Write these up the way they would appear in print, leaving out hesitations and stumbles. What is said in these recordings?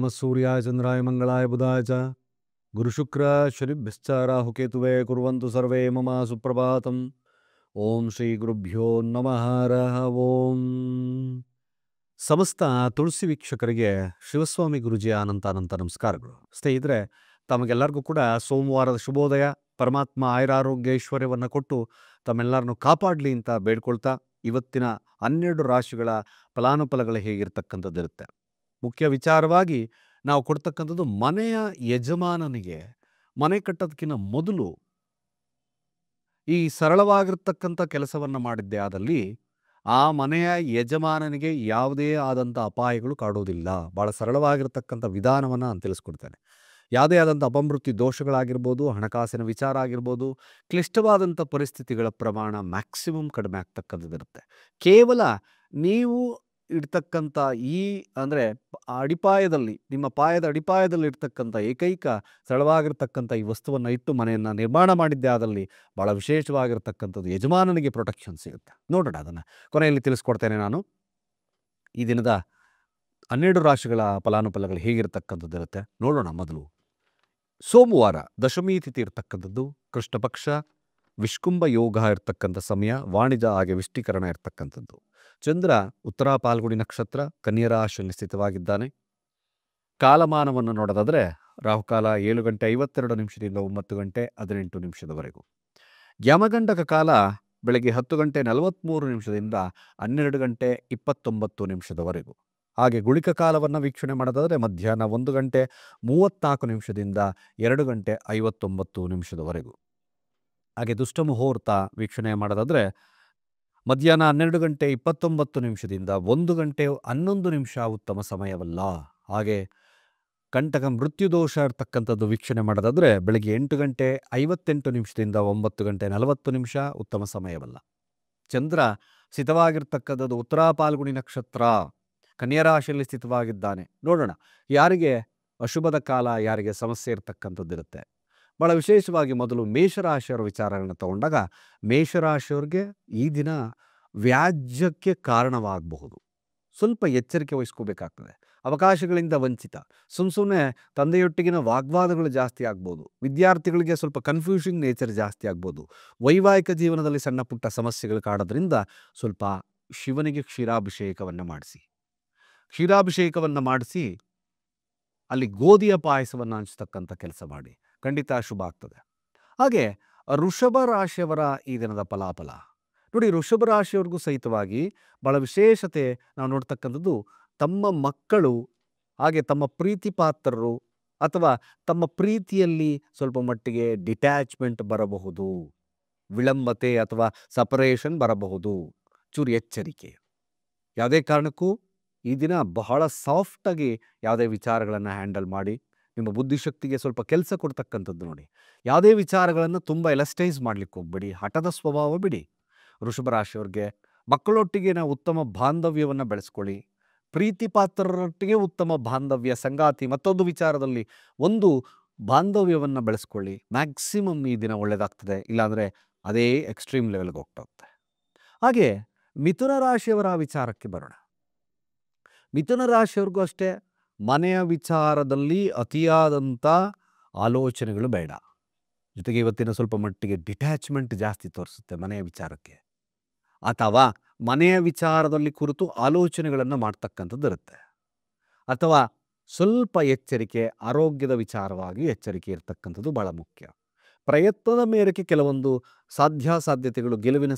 ನಮಃ ಸೂರ್ಯಾಯ ಚಂದ್ರಾಯ ಮಂಗಳಾಯ ಬುಧಾಯ ಚ ಗುರುಶುಕ್ರ ಶನಿಭ್ಯಶ್ಚ ರಾಹುಕೇತುವೇ ಕುರ್ವಂತು ಸರ್ವೇ ಮಮ ಸುಪ್ರಭಾತಂ. ಓಂ ಶ್ರೀ ಗುರುಭ್ಯೋ ನಮಃ ಹರಃ ಓಂ. ಸಮಸ್ತ ತುಳಸಿ ವೀಕ್ಷಕರಿಗೆ ಶಿವಸ್ವಾಮಿ ಗುರುಜಿಯ ಅನಂತ ನಮಸ್ಕಾರಗಳು. ಸ್ನೇಹಿತರೆ, ತಮಗೆಲ್ಲರಿಗೂ ಕೂಡ ಸೋಮವಾರದ ಶುಭೋದಯ. ಪರಮಾತ್ಮ ಆಯುರಾರೋಗ್ಯ ಐಶ್ವರ್ಯವನ್ನು ಕೊಟ್ಟು ತಮ್ಮೆಲ್ಲರನ್ನು ಕಾಪಾಡಲಿ ಅಂತ ಬೇಡ್ಕೊಳ್ತಾ, ಇವತ್ತಿನ 12 ರಾಶಿಗಳ ಫಲಾನುಫಲಗಳು ಹೇಗಿರ್ತಕ್ಕಂಥದ್ದಿರುತ್ತೆ. ಮುಖ್ಯ ವಿಚಾರವಾಗಿ ನಾವು ಕೊಡ್ತಕ್ಕಂಥದ್ದು ಮನೆಯ ಯಜಮಾನನಿಗೆ ಮನೆ ಕಟ್ಟೋದಕ್ಕಿಂತ ಮೊದಲು ಈ ಸರಳವಾಗಿರ್ತಕ್ಕಂಥ ಕೆಲಸವನ್ನು ಮಾಡಿದ್ದೇ ಆದಲ್ಲಿ ಆ ಮನೆಯ ಯಜಮಾನನಿಗೆ ಯಾವುದೇ ಆದಂಥ ಅಪಾಯಗಳು ಕಾಡುವುದಿಲ್ಲ. ಭಾಳ ಸರಳವಾಗಿರ್ತಕ್ಕಂಥ ವಿಧಾನವನ್ನು ನಾನು ತಿಳಿಸ್ಕೊಡ್ತೇನೆ. ಯಾವುದೇ ಆದಂಥ ಅಪಮೃತ್ಯು ದೋಷಗಳಾಗಿರ್ಬೋದು, ಹಣಕಾಸಿನ ವಿಚಾರ ಆಗಿರ್ಬೋದು, ಕ್ಲಿಷ್ಟವಾದಂಥ ಪರಿಸ್ಥಿತಿಗಳ ಪ್ರಮಾಣ ಮ್ಯಾಕ್ಸಿಮಮ್ ಕಡಿಮೆ ಆಗ್ತಕ್ಕಂಥದ್ದಿರುತ್ತೆ. ಕೇವಲ ನೀವು ಇಡ್ತಕ್ಕಂಥ ಅಂದರೆ ಅಡಿಪಾಯದಲ್ಲಿ, ನಿಮ್ಮ ಪಾಯದ ಅಡಿಪಾಯದಲ್ಲಿ ಇರ್ತಕ್ಕಂಥ ಏಕೈಕ ಸರಳವಾಗಿರ್ತಕ್ಕಂಥ ಈ ವಸ್ತುವನ್ನು ಇಟ್ಟು ಮನೆಯನ್ನು ನಿರ್ಮಾಣ ಮಾಡಿದ್ದೇ ಆದಲ್ಲಿ ಭಾಳ ವಿಶೇಷವಾಗಿರ್ತಕ್ಕಂಥದ್ದು ಯಜಮಾನನಿಗೆ ಪ್ರೊಟೆಕ್ಷನ್ ಸಿಗುತ್ತೆ. ನೋಡೋಣ, ಅದನ್ನು ಕೊನೆಯಲ್ಲಿ ತಿಳಿಸ್ಕೊಡ್ತೇನೆ ನಾನು. ಈ ದಿನದ 12 ರಾಶಿಗಳ ಫಲಾನುಫಲಗಳು ಹೇಗಿರ್ತಕ್ಕಂಥದ್ದಿರುತ್ತೆ ನೋಡೋಣ. ಮೊದಲು ಸೋಮವಾರ ದಶಮಿ ತಿಥಿ ಇರ್ತಕ್ಕಂಥದ್ದು, ಕೃಷ್ಣ ಪಕ್ಷ, ವಿಷ್ಕುಂಭ ಯೋಗ ಇರ್ತಕ್ಕಂಥ ಸಮಯ, ವಾಣಿಜ್ಯ ಹಾಗೆ ವಿಷ್ಟೀಕರಣ ಇರ್ತಕ್ಕಂಥದ್ದು. ಚಂದ್ರ ಉತ್ತರ ಪಾಲ್ಗುಣಿ ನಕ್ಷತ್ರ, ಕನ್ಯಾ ರಾಶಿಯಲ್ಲಿ ಸ್ಥಿತವಾಗಿದ್ದಾನೆ. ಕಾಲಮಾನವನ್ನು ನೋಡೋದಾದರೆ ರಾಹುಕಾಲ 7:52 9 ಗಂಟೆ 18 ನಿಮಿಷದವರೆಗೂ. ಯಮಗಂಡಕ ಕಾಲ ಬೆಳಗ್ಗೆ 10:43 12:29 ನಿಮಿಷದವರೆಗೂ. ಹಾಗೆ ಗುಳಿಕ ಕಾಲವನ್ನು ವೀಕ್ಷಣೆ ಮಾಡೋದಾದರೆ ಮಧ್ಯಾಹ್ನ 1:34 2:59 ನಿಮಿಷದವರೆಗೂ. ಹಾಗೆ ದುಷ್ಟ ಮುಹೂರ್ತ ವೀಕ್ಷಣೆ ಮಾಡೋದಾದರೆ ಮಧ್ಯಾಹ್ನ 12:29 1:11 ಉತ್ತಮ ಸಮಯವಲ್ಲ. ಹಾಗೆ ಕಂಟಕ ಮೃತ್ಯು ದೋಷ ಇರ್ತಕ್ಕಂಥದ್ದು ವೀಕ್ಷಣೆ ಮಾಡೋದಾದರೆ ಬೆಳಗ್ಗೆ 8:58 9:40 ಉತ್ತಮ ಸಮಯವಲ್ಲ. ಚಂದ್ರ ಸ್ಥಿತವಾಗಿರ್ತಕ್ಕಂಥದ್ದು ಉತ್ತರ ಪಾಲ್ಗುಣಿ ನಕ್ಷತ್ರ, ಕನ್ಯಾ ರಾಶಿಯಲ್ಲಿ ಸ್ಥಿತವಾಗಿದ್ದಾನೆ. ನೋಡೋಣ ಯಾರಿಗೆ ಅಶುಭದ ಕಾಲ, ಯಾರಿಗೆ ಸಮಸ್ಯೆ ಇರ್ತಕ್ಕಂಥದ್ದಿರುತ್ತೆ. ಭಾಳ ವಿಶೇಷವಾಗಿ ಮೊದಲು ಮೇಷರಾಶಿಯವರ ವಿಚಾರಗಳನ್ನು ತಗೊಂಡಾಗ, ಮೇಷರಾಶಿಯವ್ರಿಗೆ ಈ ದಿನ ವ್ಯಾಜ್ಯಕ್ಕೆ ಕಾರಣವಾಗಬಹುದು. ಸ್ವಲ್ಪ ಎಚ್ಚರಿಕೆ ವಹಿಸ್ಕೋಬೇಕಾಗ್ತದೆ. ಅವಕಾಶಗಳಿಂದ ವಂಚಿತ, ಸುಮ್ಮನೆ ತಂದೆಯೊಟ್ಟಿಗಿನ ವಾಗ್ವಾದಗಳು ಜಾಸ್ತಿ ಆಗ್ಬೋದು. ವಿದ್ಯಾರ್ಥಿಗಳಿಗೆ ಸ್ವಲ್ಪ ಕನ್ಫ್ಯೂಷನ್ ನೇಚರ್ ಜಾಸ್ತಿ ಆಗ್ಬೋದು. ವೈವಾಹಿಕ ಜೀವನದಲ್ಲಿ ಸಣ್ಣ ಪುಟ್ಟ ಸಮಸ್ಯೆಗಳು ಕಾಡೋದ್ರಿಂದ ಸ್ವಲ್ಪ ಶಿವನಿಗೆ ಕ್ಷೀರಾಭಿಷೇಕವನ್ನು ಮಾಡಿಸಿ ಅಲ್ಲಿ ಗೋಧಿಯ ಪಾಯಸವನ್ನು ಹಂಚ್ತಕ್ಕಂಥ ಕೆಲಸ ಮಾಡಿ, ಖಂಡಿತ ಶುಭ ಆಗ್ತದೆ. ಹಾಗೆ ವೃಷಭ ರಾಶಿಯವರ ಈ ದಿನದ ಫಲಾಫಲ ನೋಡಿ. ವೃಷಭ ರಾಶಿಯವ್ರಿಗೂ ಸಹಿತವಾಗಿ ಭಾಳ ವಿಶೇಷತೆ ನಾವು ನೋಡ್ತಕ್ಕಂಥದ್ದು, ತಮ್ಮ ಮಕ್ಕಳು ಹಾಗೆ ತಮ್ಮ ಪ್ರೀತಿ ಪಾತ್ರರು ಅಥವಾ ತಮ್ಮ ಪ್ರೀತಿಯಲ್ಲಿ ಸ್ವಲ್ಪ ಮಟ್ಟಿಗೆ ಡಿಟ್ಯಾಚ್ಮೆಂಟ್ ಬರಬಹುದು, ವಿಳಂಬತೆ ಅಥವಾ ಸಪರೇಷನ್ ಬರಬಹುದು. ಚೂರು ಎಚ್ಚರಿಕೆ. ಯಾವುದೇ ಕಾರಣಕ್ಕೂ ಈ ದಿನ ಬಹಳ ಸಾಫ್ಟಾಗಿ ಯಾವುದೇ ವಿಚಾರಗಳನ್ನು ಹ್ಯಾಂಡಲ್ ಮಾಡಿ, ನಿಮ್ಮ ಬುದ್ಧಿಶಕ್ತಿಗೆ ಸ್ವಲ್ಪ ಕೆಲಸ ಕೊಡ್ತಕ್ಕಂಥದ್ದು ನೋಡಿ. ಯಾವುದೇ ವಿಚಾರಗಳನ್ನು ತುಂಬ ಎಲಸ್ಟೈಸ್ ಮಾಡಲಿಕ್ಕೆ ಹೋಗ್ಬೇಡಿ, ಹಠದ ಸ್ವಭಾವ ಬಿಡಿ. ವೃಷಭ ರಾಶಿಯವ್ರಿಗೆ ಮಕ್ಕಳೊಟ್ಟಿಗೆ ನಾವು ಉತ್ತಮ ಬಾಂಧವ್ಯವನ್ನು ಬೆಳೆಸ್ಕೊಳ್ಳಿ. ಪ್ರೀತಿ ಪಾತ್ರರೊಟ್ಟಿಗೆ ಉತ್ತಮ ಬಾಂಧವ್ಯ, ಸಂಗಾತಿ ಮತ್ತೊಂದು ವಿಚಾರದಲ್ಲಿ ಒಂದು ಬಾಂಧವ್ಯವನ್ನು ಬೆಳೆಸ್ಕೊಳ್ಳಿ. ಮ್ಯಾಕ್ಸಿಮಮ್ ಈ ದಿನ ಒಳ್ಳೆಯದಾಗ್ತದೆ. ಇಲ್ಲಾಂದರೆ ಅದೇ ಎಕ್ಸ್ಟ್ರೀಮ್ ಲೆವೆಲ್ಗೆ ಹೋಗ್ತಾ. ಹಾಗೆ ಮಿಥುನ ರಾಶಿಯವರ ವಿಚಾರಕ್ಕೆ ಬರೋಣ. ಮಿಥುನ ರಾಶಿಯವ್ರಿಗೂ ಅಷ್ಟೇ, ಮನೆಯ ವಿಚಾರದಲ್ಲಿ ಅತಿಯಾದಂಥ ಆಲೋಚನೆಗಳು ಬೇಡ. ಜೊತೆಗೆ ಇವತ್ತಿನ ಸ್ವಲ್ಪ ಮಟ್ಟಿಗೆ ಡಿಟ್ಯಾಚ್ಮೆಂಟ್ ಜಾಸ್ತಿ ತೋರಿಸುತ್ತೆ ಮನೆಯ ವಿಚಾರಕ್ಕೆ, ಅಥವಾ ಮನೆಯ ವಿಚಾರದಲ್ಲಿ ಕುರಿತು ಆಲೋಚನೆಗಳನ್ನು ಮಾಡ್ತಕ್ಕಂಥದ್ದು ಇರುತ್ತೆ. ಅಥವಾ ಸ್ವಲ್ಪ ಎಚ್ಚರಿಕೆ, ಆರೋಗ್ಯದ ವಿಚಾರವಾಗಿ ಎಚ್ಚರಿಕೆ ಇರ್ತಕ್ಕಂಥದ್ದು ಭಾಳ ಮುಖ್ಯ. ಪ್ರಯತ್ನದ ಮೇರೆಗೆ ಕೆಲವೊಂದು ಸಾಧ್ಯತೆಗಳು, ಗೆಲುವಿನ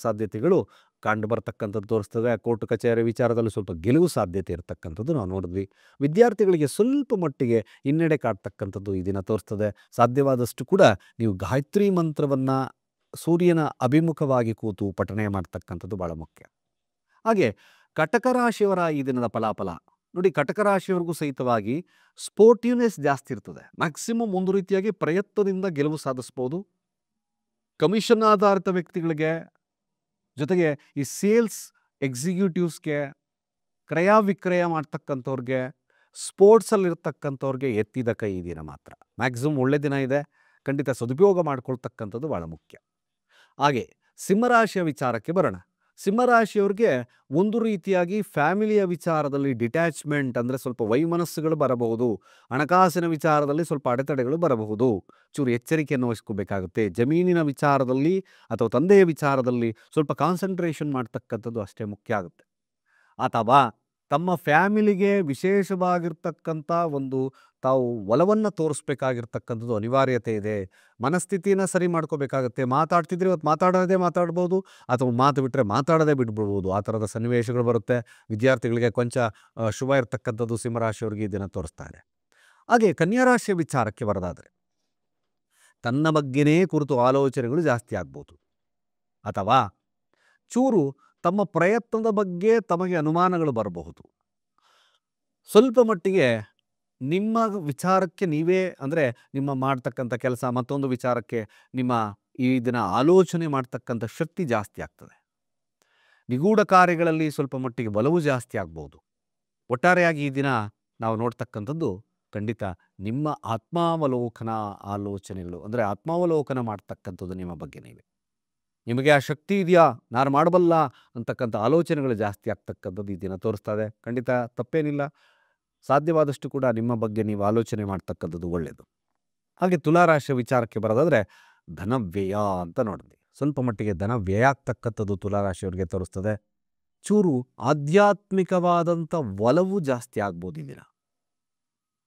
ಸಾಧ್ಯತೆಗಳು ಕಂಡು ಬರ್ತಕ್ಕಂಥದ್ದು ತೋರಿಸ್ತದೆ. ಕೋರ್ಟ್ ಕಚೇರಿ ವಿಚಾರದಲ್ಲಿ ಸ್ವಲ್ಪ ಗೆಲುವು ಸಾಧ್ಯತೆ ಇರತಕ್ಕಂಥದ್ದು ನಾವು ನೋಡಿದ್ವಿ. ವಿದ್ಯಾರ್ಥಿಗಳಿಗೆ ಸ್ವಲ್ಪ ಮಟ್ಟಿಗೆ ಹಿನ್ನಡೆ ಕಾಡ್ತಕ್ಕಂಥದ್ದು ಈ ದಿನ ತೋರಿಸ್ತದೆ. ಸಾಧ್ಯವಾದಷ್ಟು ಕೂಡ ನೀವು ಗಾಯತ್ರಿ ಮಂತ್ರವನ್ನು ಸೂರ್ಯನ ಅಭಿಮುಖವಾಗಿ ಕೂತು ಪಠಣೆ ಮಾಡ್ತಕ್ಕಂಥದ್ದು ಭಾಳ ಮುಖ್ಯ. ಹಾಗೆ ಕಟಕ ರಾಶಿಯವರ ಈ ದಿನದ ಫಲಾಫಲ ನೋಡಿ. ಕಟಕ ರಾಶಿಯವರೆಗೂ ಸಹಿತವಾಗಿ ಸ್ಪೋರ್ಟಿವ್ನೆಸ್ ಜಾಸ್ತಿ ಇರ್ತದೆ. ಮ್ಯಾಕ್ಸಿಮಮ್ ಒಂದು ರೀತಿಯಾಗಿ ಪ್ರಯತ್ನದಿಂದ ಗೆಲುವು ಸಾಧಿಸ್ಬೋದು. ಕಮಿಷನ್ ಆಧಾರಿತ ವ್ಯಕ್ತಿಗಳಿಗೆ, ಜೊತೆಗೆ ಈ ಸೇಲ್ಸ್ ಎಕ್ಸಿಕ್ಯೂಟಿವ್ಸ್ಗೆ, ಕ್ರಯ ವಿಕ್ರಯ ಮಾಡ್ತಕ್ಕಂಥವ್ರಿಗೆ, ಸ್ಪೋರ್ಟ್ಸಲ್ಲಿರ್ತಕ್ಕಂಥವ್ರಿಗೆ ಎತ್ತಿದ ಕೈ ಈ ದಿನ ಮಾತ್ರ. ಮ್ಯಾಕ್ಸಿಮಮ್ ಒಳ್ಳೆ ದಿನ ಇದೆ, ಖಂಡಿತ ಸದುಪಯೋಗ ಮಾಡ್ಕೊಳ್ತಕ್ಕಂಥದ್ದು ಭಾಳ ಮುಖ್ಯ. ಹಾಗೆ ಸಿಂಹರಾಶಿಯ ವಿಚಾರಕ್ಕೆ ಬರೋಣ. ಸಿಂಹರಾಶಿಯವ್ರಿಗೆ ಒಂದು ರೀತಿಯಾಗಿ ಫ್ಯಾಮಿಲಿಯ ವಿಚಾರದಲ್ಲಿ ಡಿಟ್ಯಾಚ್ಮೆಂಟ್ ಅಂದರೆ ಸ್ವಲ್ಪ ವೈಮನಸ್ಸುಗಳು ಬರಬಹುದು. ಹಣಕಾಸಿನ ವಿಚಾರದಲ್ಲಿ ಸ್ವಲ್ಪ ಅಡೆತಡೆಗಳು ಬರಬಹುದು. ಚೂರು ಎಚ್ಚರಿಕೆಯನ್ನು ವಹಿಸ್ಕೋಬೇಕಾಗುತ್ತೆ. ಜಮೀನಿನ ವಿಚಾರದಲ್ಲಿ ಅಥವಾ ತಂದೆಯ ವಿಚಾರದಲ್ಲಿ ಸ್ವಲ್ಪ ಕಾನ್ಸಂಟ್ರೇಷನ್ ಮಾಡ್ತಕ್ಕಂಥದ್ದು ಅಷ್ಟೇ ಮುಖ್ಯ ಆಗುತ್ತೆ. ಅಥವಾ ತಮ್ಮ ಫ್ಯಾಮಿಲಿಗೆ ವಿಶೇಷವಾಗಿರ್ತಕ್ಕಂಥ ಒಂದು ತಾವು ಒಲವನ್ನು ತೋರಿಸ್ಬೇಕಾಗಿರ್ತಕ್ಕಂಥದ್ದು ಅನಿವಾರ್ಯತೆ ಇದೆ. ಮನಸ್ಥಿತಿನ ಸರಿ ಮಾಡ್ಕೋಬೇಕಾಗತ್ತೆ. ಮಾತಾಡ್ತಿದ್ರೆ ಇವತ್ತು ಮಾತಾಡೋದೇ ಮಾತಾಡ್ಬೋದು, ಅಥವಾ ಮಾತು ಬಿಟ್ಟರೆ ಮಾತಾಡೋದೇ ಬಿಟ್ಬಿಡ್ಬೋದು. ಆ ಥರದ ಸನ್ನಿವೇಶಗಳು ಬರುತ್ತೆ. ವಿದ್ಯಾರ್ಥಿಗಳಿಗೆ ಕೊಂಚ ಶುಭ ಇರ್ತಕ್ಕಂಥದ್ದು ಸಿಂಹರಾಶಿಯವರಿಗೆ ಈ ದಿನ ತೋರಿಸ್ತಾ ಇದೆ. ಹಾಗೆ ಕನ್ಯಾ ರಾಶಿಯ ವಿಚಾರಕ್ಕೆ ಬರೋದಾದರೆ ತನ್ನ ಬಗ್ಗೆನೇ ಕುರಿತು ಆಲೋಚನೆಗಳು ಜಾಸ್ತಿ ಆಗ್ಬೋದು. ಅಥವಾ ಚೂರು ತಮ್ಮ ಪ್ರಯತ್ನದ ಬಗ್ಗೆ ತಮಗೆ ಅನುಮಾನಗಳು ಬರಬಹುದು. ಸ್ವಲ್ಪ ಮಟ್ಟಿಗೆ ನಿಮ್ಮ ವಿಚಾರಕ್ಕೆ ನೀವೇ ಅಂದರೆ ನಿಮ್ಮ ಮಾಡ್ತಕ್ಕಂಥ ಕೆಲಸ ಮತ್ತೊಂದು ವಿಚಾರಕ್ಕೆ ನಿಮ್ಮ ಈ ದಿನ ಆಲೋಚನೆ ಮಾಡ್ತಕ್ಕಂಥ ಶಕ್ತಿ ಜಾಸ್ತಿ ಆಗ್ತದೆ. ನಿಗೂಢ ಕಾರ್ಯಗಳಲ್ಲಿ ಸ್ವಲ್ಪ ಮಟ್ಟಿಗೆ ಬಲವು ಜಾಸ್ತಿ ಆಗ್ಬೋದು. ಒಟ್ಟಾರೆಯಾಗಿ ಈ ದಿನ ನಾವು ನೋಡ್ತಕ್ಕಂಥದ್ದು ಖಂಡಿತ ನಿಮ್ಮ ಆತ್ಮಾವಲೋಕನ ಆಲೋಚನೆಗಳು, ಅಂದರೆ ಆತ್ಮಾವಲೋಕನ ಮಾಡ್ತಕ್ಕಂಥದ್ದು ನಿಮ್ಮ ಬಗ್ಗೆ ನೀವೇ. ನಿಮಗೆ ಆ ಶಕ್ತಿ ಇದೆಯಾ, ನಾನು ಮಾಡಬಲ್ಲ ಅಂತಕ್ಕಂಥ ಆಲೋಚನೆಗಳು ಜಾಸ್ತಿ ಆಗ್ತಕ್ಕಂಥದ್ದು ಈ ದಿನ ತೋರಿಸ್ತಾ ಇದೆ. ಖಂಡಿತ ತಪ್ಪೇನಿಲ್ಲ. ಸಾಧ್ಯವಾದಷ್ಟು ಕೂಡ ನಿಮ್ಮ ಬಗ್ಗೆ ನೀವು ಆಲೋಚನೆ ಮಾಡ್ತಕ್ಕಂಥದ್ದು ಒಳ್ಳೆಯದು. ಹಾಗೆ ತುಲಾರಾಶಿಯ ವಿಚಾರಕ್ಕೆ ಬರೋದಾದರೆ ಧನ ವ್ಯಯ ಅಂತ ನೋಡಿದ್ವಿ. ಸ್ವಲ್ಪ ಮಟ್ಟಿಗೆ ಧನ ವ್ಯಯ ಆಗ್ತಕ್ಕಂಥದ್ದು ತುಲಾರಾಶಿಯವರಿಗೆ ತೋರಿಸ್ತದೆ. ಚೂರು ಆಧ್ಯಾತ್ಮಿಕವಾದಂಥ ಒಲವು ಜಾಸ್ತಿ ಆಗ್ಬೋದು ಈ ದಿನ.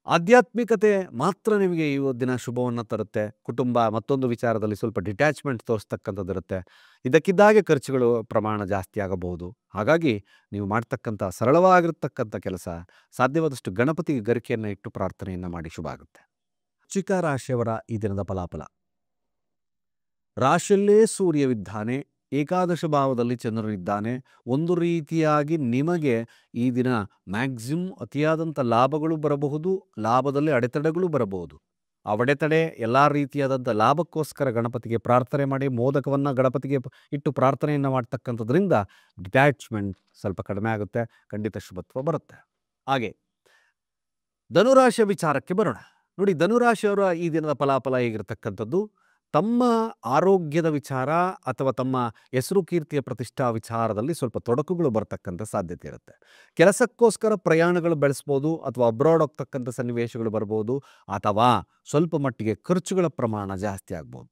ಆಧ್ಯಾತ್ಮಿಕತೆ ಮಾತ್ರ ನಿಮಗೆ ಈ ದಿನ ಶುಭವನ್ನು ತರುತ್ತೆ. ಕುಟುಂಬ ಮತ್ತೊಂದು ವಿಚಾರದಲ್ಲಿ ಸ್ವಲ್ಪ ಡಿಟ್ಯಾಚ್ಮೆಂಟ್ ತೋರಿಸ್ತಕ್ಕಂಥದ್ದು ಇರುತ್ತೆ. ಇದಕ್ಕಿದ್ದಾಗೆ ಖರ್ಚುಗಳು ಪ್ರಮಾಣ ಜಾಸ್ತಿ ಆಗಬಹುದು. ಹಾಗಾಗಿ ನೀವು ಮಾಡ್ತಕ್ಕಂಥ ಸರಳವಾಗಿರ್ತಕ್ಕಂಥ ಕೆಲಸ ಸಾಧ್ಯವಾದಷ್ಟು ಗಣಪತಿಗೆ ಗರಿಕೆಯನ್ನು ಇಟ್ಟು ಪ್ರಾರ್ಥನೆಯನ್ನು ಮಾಡಿ ಶುಭ ಆಗುತ್ತೆ. ವೃಶ್ಚಿಕ ರಾಶಿಯವರ ಈ ದಿನದ ಫಲಾಫಲ. ರಾಶಿಯಲ್ಲೇ ಸೂರ್ಯವಿದ್ದಾನೆ, ಏಕಾದಶ ಭಾವದಲ್ಲಿ ಚಂದ್ರನಿದ್ದಾನೆ. ಒಂದು ರೀತಿಯಾಗಿ ನಿಮಗೆ ಈ ದಿನ ಮ್ಯಾಕ್ಸಿಮಮ್ ಅತಿಯಾದಂಥ ಲಾಭಗಳು ಬರಬಹುದು, ಲಾಭದಲ್ಲಿ ಅಡೆತಡೆಗಳು ಬರಬಹುದು. ಆ ಅಡೆತಡೆ ಎಲ್ಲ ರೀತಿಯಾದಂಥ ಲಾಭಕ್ಕೋಸ್ಕರ ಗಣಪತಿಗೆ ಪ್ರಾರ್ಥನೆ ಮಾಡಿ, ಮೋದಕವನ್ನು ಗಣಪತಿಗೆ ಇಟ್ಟು ಪ್ರಾರ್ಥನೆಯನ್ನು ಮಾಡ್ತಕ್ಕಂಥದ್ರಿಂದ ಡಿಟ್ಯಾಚ್ಮೆಂಟ್ ಸ್ವಲ್ಪ ಕಡಿಮೆ ಆಗುತ್ತೆ. ಖಂಡಿತ ಶುಭತ್ವ ಬರುತ್ತೆ. ಹಾಗೆ ಧನುರಾಶಿಯ ವಿಚಾರಕ್ಕೆ ಬರೋಣ. ನೋಡಿ, ಧನುರಾಶಿಯವರ ಈ ದಿನದ ಫಲಾಫಲ ಹೇಗಿರ್ತಕ್ಕಂಥದ್ದು, ತಮ್ಮ ಆರೋಗ್ಯದ ವಿಚಾರ ಅಥವಾ ತಮ್ಮ ಹೆಸರು ಕೀರ್ತಿಯ ಪ್ರತಿಷ್ಠಾ ವಿಚಾರದಲ್ಲಿ ಸ್ವಲ್ಪ ತೊಡಕುಗಳು ಬರ್ತಕ್ಕಂಥ ಸಾಧ್ಯತೆ ಇರುತ್ತೆ. ಕೆಲಸಕ್ಕೋಸ್ಕರ ಪ್ರಯಾಣಗಳು ಬೆಳೆಸ್ಬೋದು, ಅಥವಾ ಅಬ್ರಾಡ್ ಹೋಗ್ತಕ್ಕಂಥ ಸನ್ನಿವೇಶಗಳು ಬರ್ಬೋದು, ಅಥವಾ ಸ್ವಲ್ಪ ಮಟ್ಟಿಗೆ ಖರ್ಚುಗಳ ಪ್ರಮಾಣ ಜಾಸ್ತಿ ಆಗ್ಬೋದು.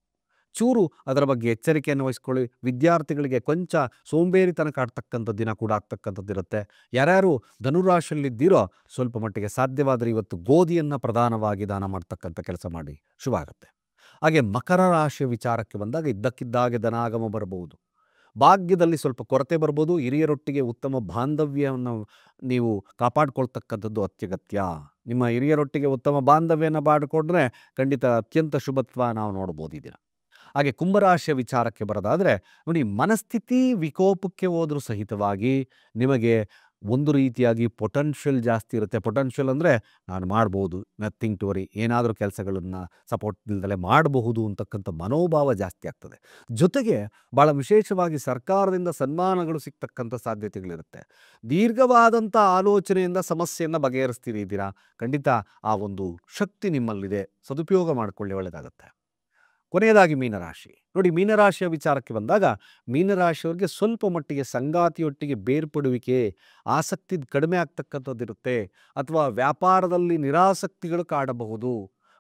ಚೂರು ಅದರ ಬಗ್ಗೆ ಎಚ್ಚರಿಕೆಯನ್ನು ವಹಿಸ್ಕೊಳ್ಳಿ. ವಿದ್ಯಾರ್ಥಿಗಳಿಗೆ ಕೊಂಚ ಸೋಂಬೇರಿತನ ಕಾಡ್ತಕ್ಕಂಥ ದಿನ ಕೂಡ ಆಗ್ತಕ್ಕಂಥದ್ದು ಇರುತ್ತೆ. ಯಾರ್ಯಾರು ಧನುರಾಶಿಯಲ್ಲಿದ್ದೀರೋ ಸ್ವಲ್ಪ ಮಟ್ಟಿಗೆ ಸಾಧ್ಯವಾದರೆ ಇವತ್ತು ಗೋಧಿಯನ್ನು ಪ್ರಧಾನವಾಗಿ ದಾನ ಮಾಡ್ತಕ್ಕಂಥ ಕೆಲಸ ಮಾಡಿ ಶುಭ ಆಗುತ್ತೆ. ಹಾಗೆ ಮಕರ ರಾಶಿಯ ವಿಚಾರಕ್ಕೆ ಬಂದಾಗ ಇದ್ದಕ್ಕಿದ್ದಾಗೆ ಧನಾಗಮ ಬರಬಹುದು. ಭಾಗ್ಯದಲ್ಲಿ ಸ್ವಲ್ಪ ಕೊರತೆ ಬರ್ಬೋದು. ಹಿರಿಯರೊಟ್ಟಿಗೆ ಉತ್ತಮ ಬಾಂಧವ್ಯವನ್ನು ನೀವು ಕಾಪಾಡ್ಕೊಳ್ತಕ್ಕಂಥದ್ದು ಅತ್ಯಗತ್ಯ. ನಿಮ್ಮ ಹಿರಿಯರೊಟ್ಟಿಗೆ ಉತ್ತಮ ಬಾಂಧವ್ಯನ ಮಾಡಿಕೊಂಡ್ರೆ ಖಂಡಿತ ಅತ್ಯಂತ ಶುಭತ್ವ ನಾವು ನೋಡ್ಬೋದು ಈ ದಿನ. ಹಾಗೆ ಕುಂಭರಾಶಿಯ ವಿಚಾರಕ್ಕೆ ಬರೋದಾದರೆ ನೋಡಿ, ಮನಸ್ಥಿತಿ ವಿಕೋಪಕ್ಕೆ ಹೋದರೂ ಸಹಿತವಾಗಿ ನಿಮಗೆ ಒಂದು ರೀತಿಯಾಗಿ ಪೊಟೆನ್ಷಿಯಲ್ ಜಾಸ್ತಿ ಇರುತ್ತೆ. ಪೊಟೆನ್ಷಿಯಲ್ ಅಂದರೆ ನಾನು ಮಾಡ್ಬೋದು, ನಥಿಂಗ್ ಟು ವರಿ, ಏನಾದರೂ ಕೆಲಸಗಳನ್ನು ಸಪೋರ್ಟ್ ಇಲ್ದಲೆ ಮಾಡಬಹುದು ಅಂತಕ್ಕಂಥ ಮನೋಭಾವ ಜಾಸ್ತಿ ಆಗ್ತದೆ. ಜೊತೆಗೆ ಭಾಳ ವಿಶೇಷವಾಗಿ ಸರ್ಕಾರದಿಂದ ಸನ್ಮಾನಗಳು ಸಿಗ್ತಕ್ಕಂಥ ಸಾಧ್ಯತೆಗಳಿರುತ್ತೆ. ದೀರ್ಘವಾದಂಥ ಆಲೋಚನೆಯಿಂದ ಸಮಸ್ಯೆಯನ್ನು ಬಗೆಹರಿಸ್ತೀರಿ ಇದ್ದೀರಾ. ಖಂಡಿತ ಆ ಒಂದು ಶಕ್ತಿ ನಿಮ್ಮಲ್ಲಿದೆ, ಸದುಪಯೋಗ ಮಾಡಿಕೊಳ್ಳಿ, ಒಳ್ಳೆಯದಾಗುತ್ತೆ. ಕೊನೆಯದಾಗಿ ಮೀನರಾಶಿ. ನೋಡಿ, ಮೀನರಾಶಿಯ ವಿಚಾರಕ್ಕೆ ಬಂದಾಗ ಮೀನರಾಶಿಯವರಿಗೆ ಸ್ವಲ್ಪ ಮಟ್ಟಿಗೆ ಸಂಗಾತಿಯೊಟ್ಟಿಗೆ ಬೇರ್ಪಡುವಿಕೆ, ಆಸಕ್ತಿ ಕಡಿಮೆ ಆಗ್ತಕ್ಕಂಥದ್ದಿರುತ್ತೆ. ಅಥವಾ ವ್ಯಾಪಾರದಲ್ಲಿ ನಿರಾಸಕ್ತಿಗಳು ಕಾಡಬಹುದು.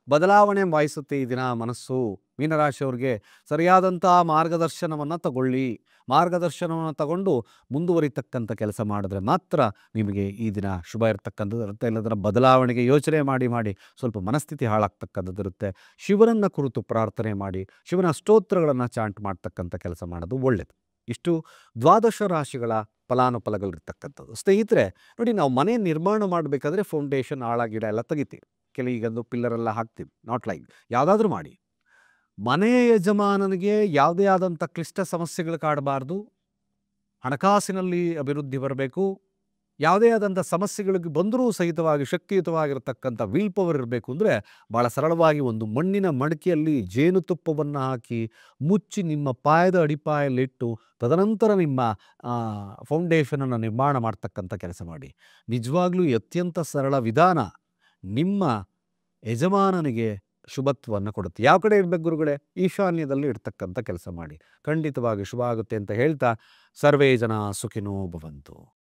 ಬದಲಾವಣೆ ಬಯಸುತ್ತೆ ಈ ದಿನ ಮನಸ್ಸು. ಮೀನರಾಶಿಯವ್ರಿಗೆ ಸರಿಯಾದಂಥ ಮಾರ್ಗದರ್ಶನವನ್ನು ತಗೊಳ್ಳಿ. ಮಾರ್ಗದರ್ಶನವನ್ನು ತಗೊಂಡು ಮುಂದುವರಿತಕ್ಕಂಥ ಕೆಲಸ ಮಾಡಿದ್ರೆ ಮಾತ್ರ ನಿಮಗೆ ಈ ದಿನ ಶುಭ ಇರತಕ್ಕಂಥದ್ದು ಇರುತ್ತೆ. ಇಲ್ಲದರ ಬದಲಾವಣೆಗೆ ಯೋಚನೆ ಮಾಡಿ ಸ್ವಲ್ಪ ಮನಸ್ಥಿತಿ ಹಾಳಾಗ್ತಕ್ಕಂಥದ್ದು ಇರುತ್ತೆ. ಶಿವನನ್ನು ಕುರಿತು ಪ್ರಾರ್ಥನೆ ಮಾಡಿ, ಶಿವನ ಸ್ತೋತ್ರಗಳನ್ನು ಚಾಂಟ್ ಮಾಡ್ತಕ್ಕಂಥ ಕೆಲಸ ಮಾಡೋದು ಒಳ್ಳೆಯದು. ಇಷ್ಟು ದ್ವಾದಶ ರಾಶಿಗಳ ಫಲಾನುಫಲಗಳಿರ್ತಕ್ಕಂಥದ್ದು. ಸ್ನೇಹಿತರೆ ನೋಡಿ, ನಾವು ಮನೆ ನಿರ್ಮಾಣ ಮಾಡಬೇಕಾದ್ರೆ ಫೌಂಡೇಶನ್, ಆಳ ಗಿಡ ಎಲ್ಲ ತೆಗಿತೀವಿ, ಕೆಲವೊಂದು ಪಿಲ್ಲರೆಲ್ಲ ಹಾಕ್ತೀವಿ. ನಾಟ್ ಲೈಕ್ ಯಾವುದಾದ್ರೂ ಮಾಡಿ, ಮನೆಯ ಯಜಮಾನನಿಗೆ ಯಾವುದೇ ಆದಂಥ ಕ್ಲಿಷ್ಟ ಸಮಸ್ಯೆಗಳು ಕಾಡಬಾರ್ದು. ಹಣಕಾಸಿನಲ್ಲಿ ಅಭಿವೃದ್ಧಿ ಬರಬೇಕು. ಯಾವುದೇ ಆದಂಥ ಸಮಸ್ಯೆಗಳಿಗೆ ಬಂದರೂ ಸಹಿತವಾಗಿ ಶಕ್ತಿಯುತವಾಗಿರತಕ್ಕಂಥ ವಿಲ್ ಪವರ್ ಇರಬೇಕು. ಅಂದರೆ ಭಾಳ ಸರಳವಾಗಿ ಒಂದು ಮಣ್ಣಿನ ಮಡಿಕೆಯಲ್ಲಿ ಜೇನುತುಪ್ಪವನ್ನು ಹಾಕಿ ಮುಚ್ಚಿ ನಿಮ್ಮ ಪಾಯದ ಅಡಿಪಾಯಲ್ಲಿಟ್ಟು ತದನಂತರ ನಿಮ್ಮ ಫೌಂಡೇಶನನ್ನು ನಿರ್ಮಾಣ ಮಾಡ್ತಕ್ಕಂಥ ಕೆಲಸ ಮಾಡಿ. ನಿಜವಾಗ್ಲೂ ಅತ್ಯಂತ ಸರಳ ವಿಧಾನ. ನಿಮ್ಮ ಯಜಮಾನನಿಗೆ ಶುಭತ್ವವನ್ನು ಕೊಡುತ್ತೆ. ಯಾವ ಕಡೆ ಇರ್ಬೇಕು ಗುರುಗಳೇ? ಈಶಾನ್ಯದಲ್ಲಿ ಇರ್ತಕ್ಕಂಥ ಕೆಲಸ ಮಾಡಿ. ಖಂಡಿತವಾಗಿ ಶುಭ ಆಗುತ್ತೆ ಅಂತ ಹೇಳ್ತಾ ಸರ್ವೇ ಜನ ಸುಖಿನೋ ಭವಂತು.